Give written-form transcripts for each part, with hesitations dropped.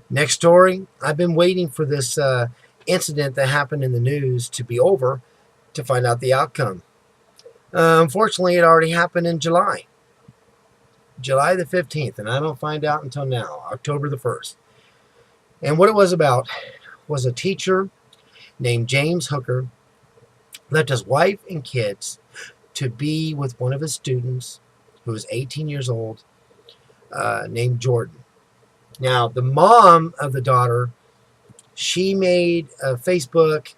Next story. I've been waiting for this incident that happened in the news to be over to find out the outcome. Unfortunately, it already happened in July the 15th, and I don't find out until now, October the 1st. And what it was about was a teacher named James Hooker left his wife and kids to be with one of his students who was 18 years old, named Jordan. Now, the mom of the daughter, she made a Facebook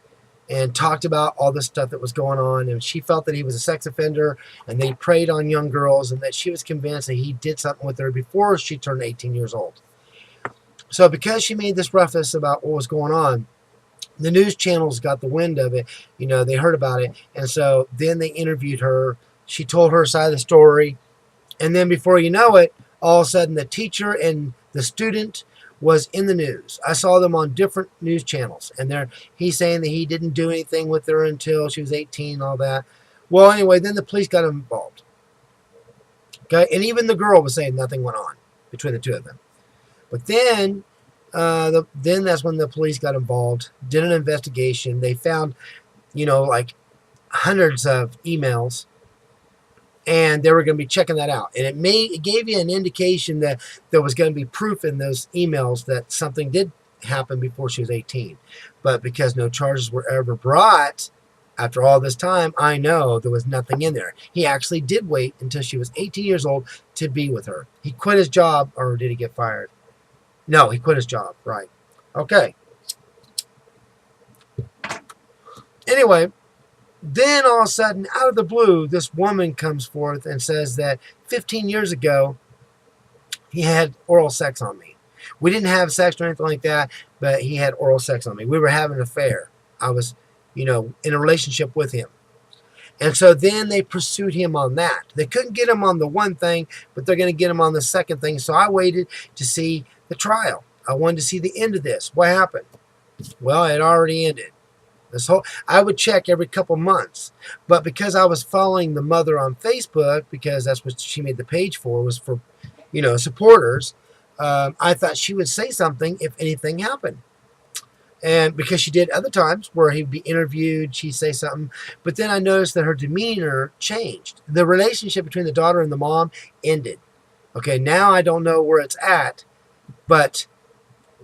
and talked about all the stuff that was going on, and she felt that he was a sex offender and they preyed on young girls, and that she was convinced that he did something with her before she turned 18 years old. So because she made this ruckus about what was going on, the news channels got the wind of it. They heard about it, and so then they interviewed her. She told her side of the story, and then before you know it, all of a sudden the teacher and the student was in the news. I saw them on different news channels, and he's saying that he didn't do anything with her until she was 18 and all that. Well, anyway, then the police got involved. Okay, and even the girl was saying nothing went on between the two of them. But then, then that's when the police got involved, did an investigation. They found, like hundreds of emails, and they were going to be checking that out. And it gave you an indication that there was going to be proof in those emails that something did happen before she was 18. But because no charges were ever brought after all this time, I know there was nothing in there. He actually did wait until she was 18 years old to be with her. He quit his job, or did he get fired? No, he quit his job. Right. Okay. Anyway, then all of a sudden, out of the blue, this woman comes forth and says that 15 years ago, he had oral sex on me. We didn't have sex or anything like that, but he had oral sex on me. We were having an affair. I was, in a relationship with him. And so then they pursued him on that. They couldn't get him on the one thing, but they're going to get him on the second thing. So I waited to see the trial. I wanted to see the end of this. What happened? Well, it already ended. I would check every couple months, but because I was following the mother on Facebook, because that's what she made the page for, was for, supporters. I thought she would say something if anything happened. And because she did other times where he'd be interviewed, she'd say something. But then I noticed that her demeanor changed. The relationship between the daughter and the mom ended. Okay, now I don't know where it's at. But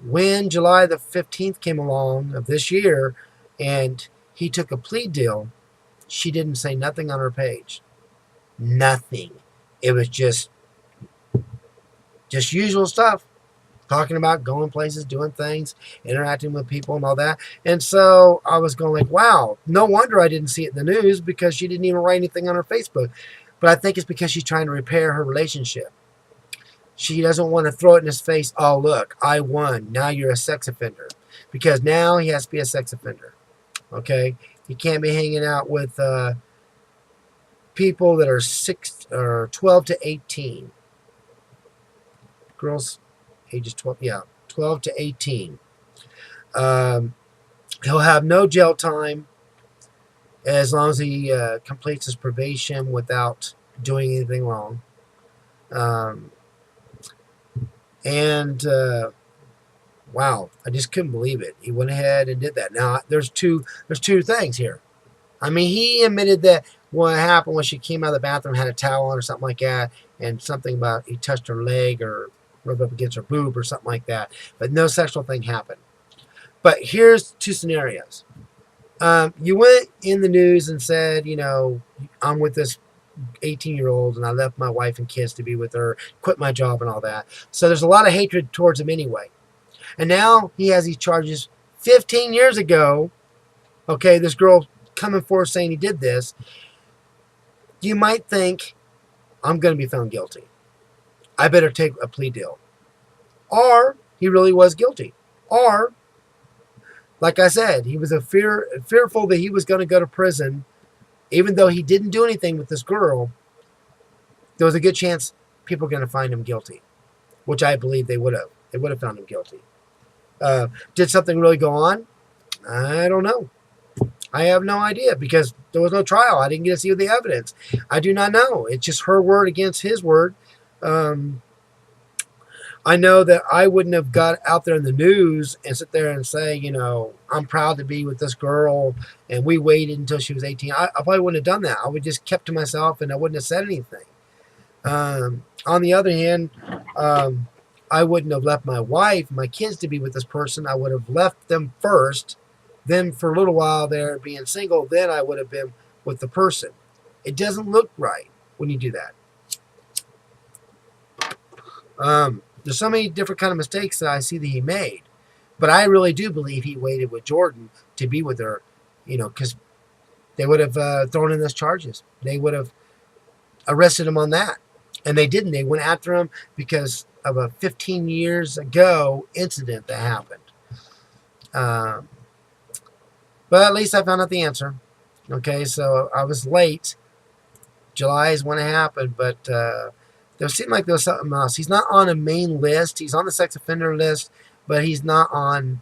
when July the 15th came along of this year and he took a plea deal, she didn't say nothing on her page. Nothing. It was just usual stuff. Talking about going places, doing things, interacting with people and all that. And so I was going like, wow, no wonder I didn't see it in the news, because she didn't even write anything on her Facebook. But I think it's because she's trying to repair her relationship. She doesn't want to throw it in his face. Oh, look, I won. Now you're a sex offender. Because now he has to be a sex offender. Okay? He can't be hanging out with people that are 12 to 18. Girls ages 12 to 18. He'll have no jail time as long as he completes his probation without doing anything wrong. Wow, I just couldn't believe it. He went ahead and did that. Now, there's two things here. I mean, he admitted that what happened when she came out of the bathroom, had a towel on or something like that, and something about he touched her leg or rubbed up against her boob or something like that. But no sexual thing happened. But here's two scenarios. You went in the news and said, I'm with this 18-year-old and I left my wife and kids to be with her, quit my job and all that. So there's a lot of hatred towards him anyway. And now he has these charges 15 years ago. Okay, this girl coming forward saying he did this. You might think, I'm going to be found guilty. I better take a plea deal. Or he really was guilty. Or, like I said, he was fearful that he was going to go to prison. Even though he didn't do anything with this girl, there was a good chance people were going to find him guilty. Which I believe they would have. They would have found him guilty. Did something really go on? I don't know. I have no idea, because there was no trial. I didn't get to see the evidence. I do not know. It's just her word against his word. I know that I wouldn't have got out there in the news and sit there and say, I'm proud to be with this girl, and we waited until she was 18. I probably wouldn't have done that. I would just kept to myself, and I wouldn't have said anything. On the other hand, um, I wouldn't have left my wife, my kids to be with this person. I would have left them first. Then for a little while there being single, then I would have been with the person. It doesn't look right when you do that. There's so many different kind of mistakes that I see that he made, but I really do believe he waited with Jordan to be with her, because they would have thrown in those charges. They would have arrested him on that, and they didn't. They went after him because of a 15 years ago incident that happened. Um, but at least I found out the answer. Okay, so I was late. July is when it happened, but there seemed like there was something else. He's not on a main list. He's on the sex offender list, but he's not on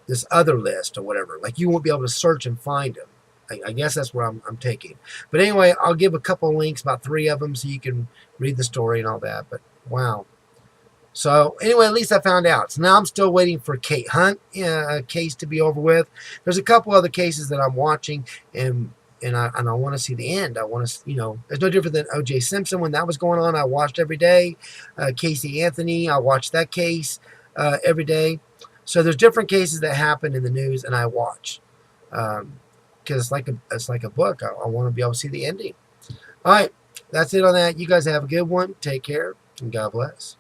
this other list or whatever. Like, you won't be able to search and find him. I guess that's where I'm taking. But anyway, I'll give a couple of links, about 3 of them, so you can read the story and all that. But wow. So anyway, at least I found out. So now I'm still waiting for Kate Hunt case to be over with. There's a couple other cases that I'm watching, and I want to see the end. I want to, it's no different than O.J. Simpson when that was going on. I watched every day. Casey Anthony, I watched that case every day. So there's different cases that happen in the news, and I watch because it's like a book. I want to be able to see the ending. All right, that's it on that. You guys have a good one. Take care, and God bless.